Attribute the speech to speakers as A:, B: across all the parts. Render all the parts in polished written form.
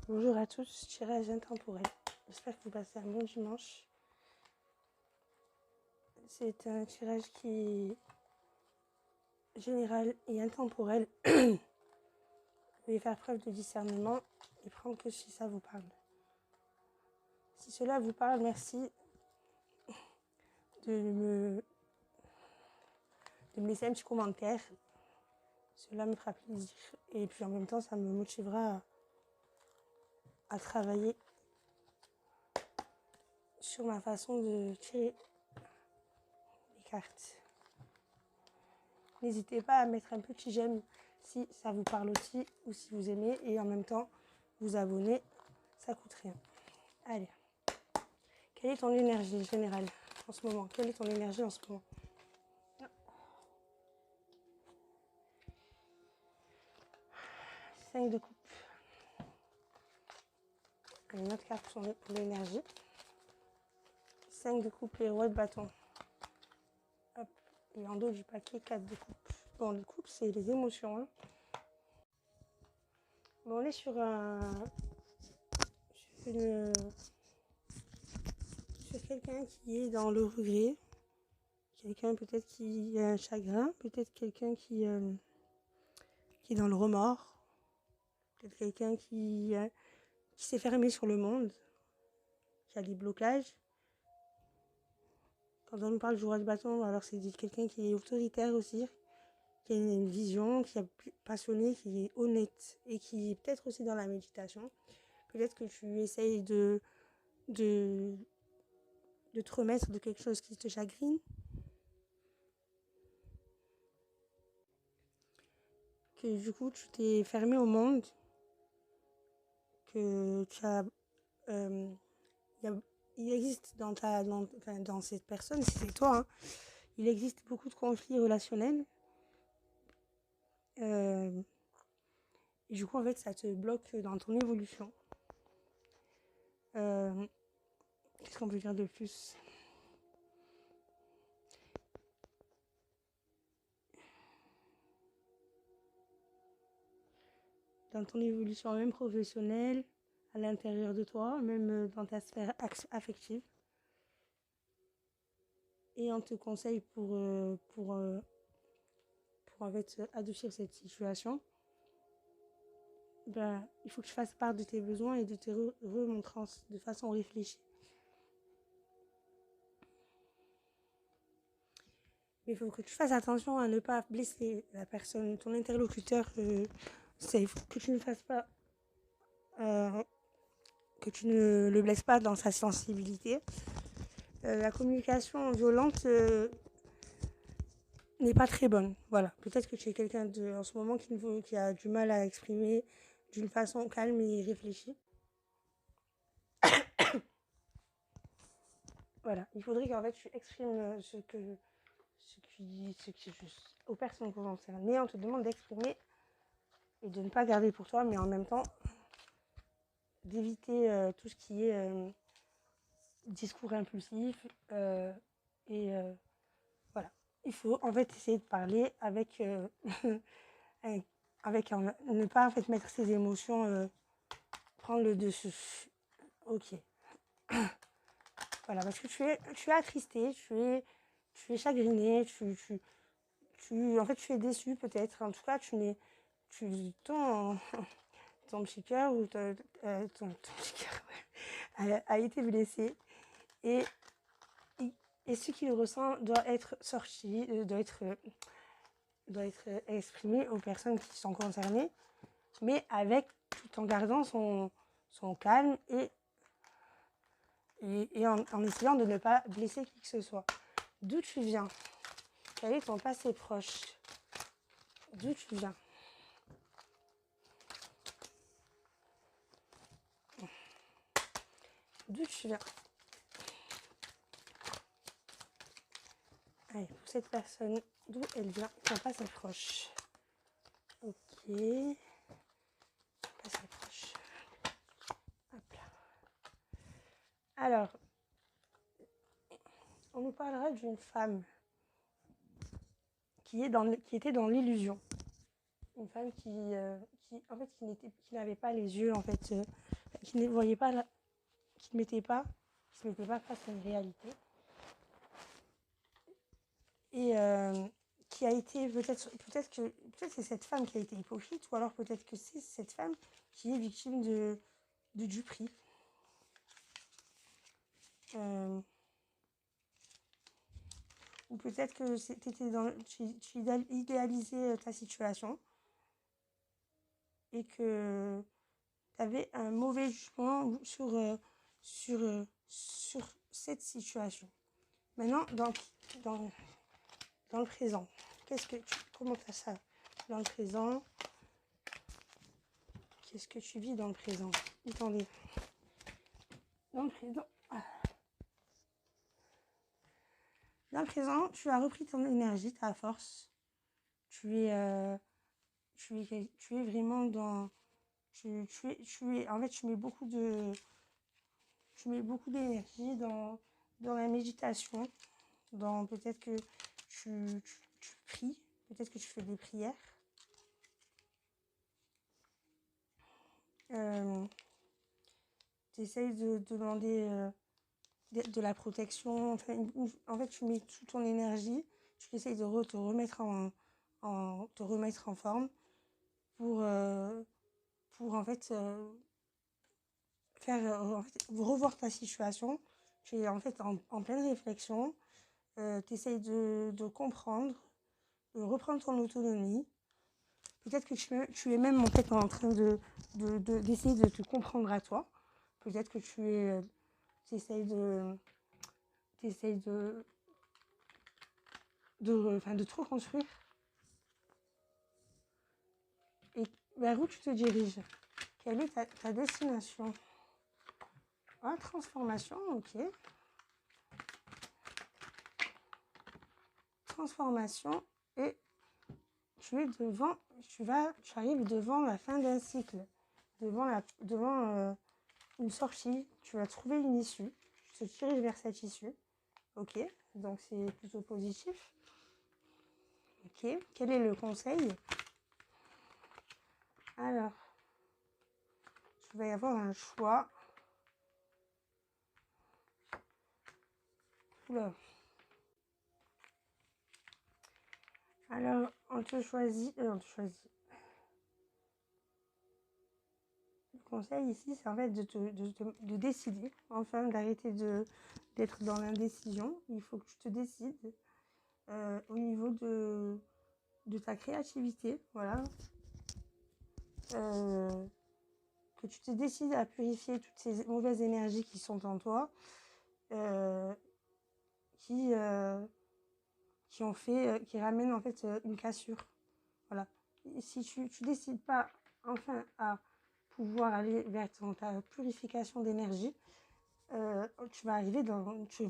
A: Bonjour à tous, tirage intemporel. J'espère que vous passez un bon dimanche. C'est un tirage qui est général et intemporel. Vous pouvez faire preuve de discernement et prendre que si ça vous parle. Si cela vous parle, merci de me laisser un petit commentaire. Cela me fera plaisir. Et puis en même temps, ça me motivera à travailler sur ma façon de tirer les cartes. N'hésitez pas à mettre un petit j'aime si ça vous parle aussi ou si vous aimez et en même temps vous abonner, ça coûte rien. Allez, quelle est ton énergie générale en ce moment? Quelle est ton énergie en ce moment? 5 de coupe. Une autre carte pour l'énergie. 5 de coupe et roi de bâton. Hop. Et en dos du paquet, 4 de coupe. Bon, les coupes, c'est les émotions. Hein. Bon, on est sur quelqu'un qui est dans le regret. Quelqu'un peut-être qui a un chagrin. Peut-être quelqu'un qui est dans le remords. Peut-être quelqu'un qui s'est fermé sur le monde. Qui a des blocages. Quand on nous parle du roi de bâton, alors c'est quelqu'un qui est autoritaire aussi, qui a une vision, qui est passionné, qui est honnête et qui est peut-être aussi dans la méditation. Peut-être que tu essayes de te remettre de quelque chose qui te chagrine. Que du coup, tu t'es fermé au monde. Que tu as... il existe dans cette personne, si c'est toi, hein, il existe beaucoup de conflits relationnels. Et du coup, en fait, ça te bloque dans ton évolution. Qu'est-ce qu'on peut dire de plus? Dans ton évolution, même professionnelle, à l'intérieur de toi, même dans ta sphère affective. Et on te conseille pour en fait adoucir cette situation. Ben, il faut que tu fasses part de tes besoins et de tes remontrances de façon réfléchie. Mais il faut que tu fasses attention à ne pas blesser la personne, ton interlocuteur. Que tu ne fasses pas, que tu ne le blesses pas dans sa sensibilité. La communication violente n'est pas très bonne. Voilà. Peut-être que tu es quelqu'un en ce moment qui a du mal à exprimer d'une façon calme et réfléchie. Voilà. Il faudrait qu'en fait tu exprimes ce qui aux personnes concernées. On te demande d'exprimer et de ne pas garder pour toi, mais en même temps d'éviter tout ce qui est discours impulsif et voilà. Il faut en fait essayer de parler avec ne pas en fait mettre ses émotions, prendre le dessus. Ok. Voilà, parce que tu es attristé, tu es chagriné, en fait tu es déçu peut-être. En tout cas, ton petit cœur ou ton petit cœur a été blessé et ce qu'il ressent doit être sorti, doit être exprimé aux personnes qui sont concernées, mais tout en gardant son calme et en essayant de ne pas blesser qui que ce soit. D'où tu viens? Quel est ton passé proche? D'où tu viens? D'où tu viens? Allez, pour cette personne, d'où elle vient? Ton passé proche. Ok. Passé proche. Hop là. Alors, on nous parlera d'une femme qui était dans l'illusion. une femme en fait, qui n'avait pas les yeux, en fait, qui ne voyait pas, qui ne mettait pas, qui se mettait pas face à une réalité. Et qui a été, peut-être que c'est cette femme qui a été hypocrite, ou alors peut-être que c'est cette femme qui est victime de duperie. Ou peut-être que tu idéalisais ta situation et que tu avais un mauvais jugement sur cette situation. Maintenant, dans le présent, comment tu as ça dans le présent? Qu'est-ce que tu vis dans le présent? Attendez. Dans le présent... Dans le présent, tu as repris ton énergie, ta force. Tu es vraiment dans... En fait, tu mets beaucoup d'énergie dans la méditation. Peut-être que tu pries. Peut-être que tu fais des prières. Tu essayes de demander... de la protection, enfin, en fait tu mets toute ton énergie, tu essayes de te remettre en forme pour en fait revoir ta situation. Tu es en fait en pleine réflexion, tu essayes de comprendre, de reprendre ton autonomie. Peut-être que tu es même en fait en train d'essayer de te comprendre à toi. Peut-être que tu essayes de te reconstruire. Et vers où tu te diriges? Quelle est ta destination? Ah, transformation, ok. Transformation, et tu arrives devant la fin d'un cycle, devant une sortie. Tu vas trouver une issue, tu te diriges vers cette issue. Ok, donc c'est plutôt positif. Ok, quel est le conseil? Alors, il va y avoir un choix. Oula. Alors, on te choisit. Le conseil ici, c'est en fait de décider, enfin d'arrêter d'être dans l'indécision. Il faut que tu te décides au niveau de ta créativité, voilà. Que tu te décides à purifier toutes ces mauvaises énergies qui sont en toi, qui ramènent en fait une cassure. Voilà. Et si tu décides pas enfin à pouvoir aller vers ta purification d'énergie, tu vas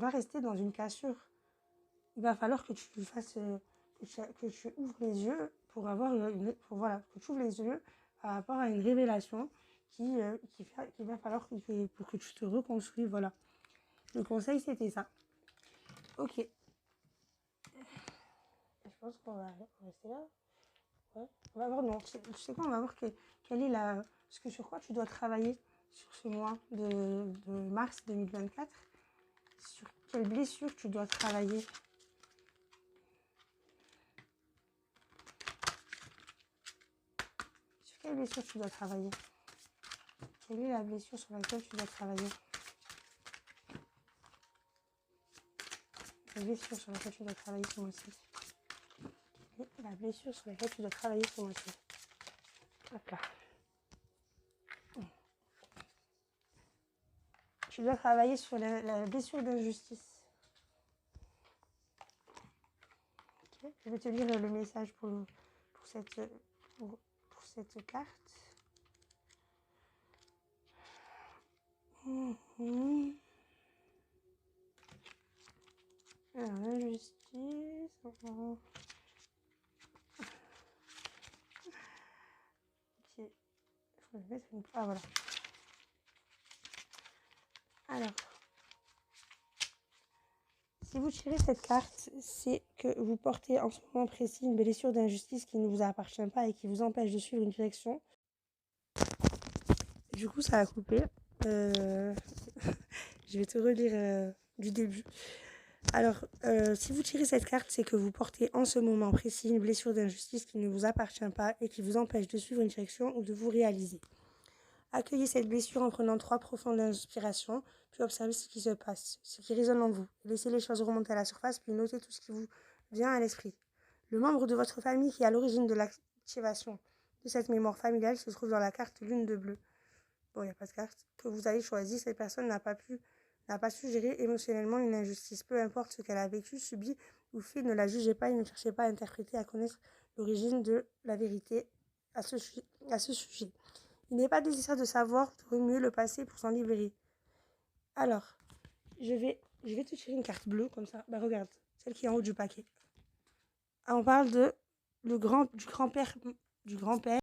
A: rester dans une cassure. Il va falloir que tu fasses, que tu ouvres les yeux pour avoir que tu ouvres les yeux par rapport à une révélation qu'il va falloir pour que tu te reconstruis. Voilà. Le conseil, c'était ça. Ok. Je pense qu'on va rester là. Ouais. On va voir, non, tu sais quoi, on va voir quelle est sur quoi tu dois travailler sur ce mois de mars 2024. Sur quelle blessure tu dois travailler. Sur quelle blessure tu dois travailler. Quelle est la blessure sur laquelle tu dois travailler. La blessure sur laquelle tu dois travailler ce mois-ci. La blessure sur laquelle tu dois travailler ce mois-ci. Hop là. Tu dois travailler sur la blessure d'injustice. Okay. Je vais te lire le message pour cette carte. Alors, l'injustice. Ok. Je vais mettre une... Ah, voilà. Alors, Si vous tirez cette carte, c'est que vous portez en ce moment précis une blessure d'injustice qui ne vous appartient pas et qui vous empêche de suivre une direction. Du coup, ça a coupé. Je vais te relire du début. Alors, si vous tirez cette carte, c'est que vous portez en ce moment précis une blessure d'injustice qui ne vous appartient pas et qui vous empêche de suivre une direction ou de vous réaliser. Accueillez cette blessure en prenant 3 profondes inspirations, puis observez ce qui se passe, ce qui résonne en vous. Laissez les choses remonter à la surface, puis notez tout ce qui vous vient à l'esprit. Le membre de votre famille qui est à l'origine de l'activation de cette mémoire familiale se trouve dans la carte lune de bleu. Bon, il n'y a pas de carte. Que vous avez choisi, cette personne n'a pas su gérer émotionnellement une injustice. Peu importe ce qu'elle a vécu, subi ou fait, ne la jugez pas et ne cherchez pas à interpréter, à connaître l'origine de la vérité à ce sujet. Il n'est pas nécessaire de savoir de remuer le passé pour s'en libérer. Alors, je vais te tirer une carte bleue comme ça. Bah regarde, celle qui est en haut du paquet. Ah, on parle du grand-père